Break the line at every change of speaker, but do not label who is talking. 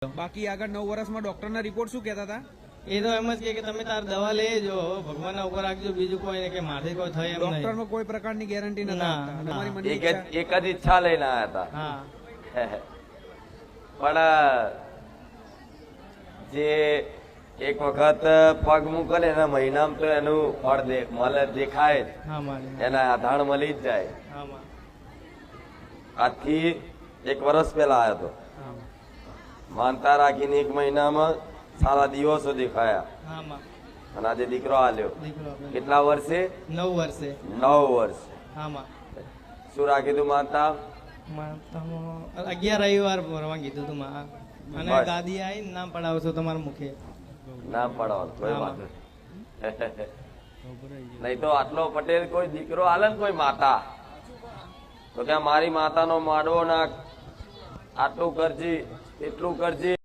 બાકી આગળ 9 વર્ષમાં ડોક્ટરના રિપોર્ટ શું કહેતા હતા?
એ તો એમ જ કે તમે તાર દવા લેજો, ભગવાનના ઉપર રાખજો, બીજું કોઈ નહીં, કે માથે કોઈ થાય એમ નહીં.
ડોક્ટરમાં કોઈ પ્રકારની ગેરંટી નથી
ના,
આપતા.
ના.
તમારી મનની
એક
ઈચ્છા.
જ ઈચ્છા લઈને આવ્યા
હા
હતા. પણ જે એક વખત પગ મૂકે ને એના મહિનામાં તો એનું ફળ મળે, દેખાય જ.
હા મારે
એના આધાર મળી જ જાય.
હા માં
આજથી 1 વર્ષ પહેલા આવ્યો હતો.
હા
માનતા રાખીને 1 મહિનામાં સારા દિવસો દેખાયા.
હા માં
અને આજે દીકરો આલ્યો.
દીકરો આપણે
કેટલા વર્ષે?
9 વર્ષે.
9 વર્ષ.
હા માં
શું રાખી તું માનતા?
માતામાં 11 રવિવાર ભરવા કીધું તું માં. અને
બસ.
ગાદી આવી નામ પડાવશો તમારા મુખે.
ના પડવાનું કોઈ
હા,
વાત નહીં. નહીં તો આટલો પટેલ કોઈ દીકરો આલે ને કોઈ માતા, તો કે મારી માતાનો માડવો નાખ, આટલું કરજી એટલું કરજી.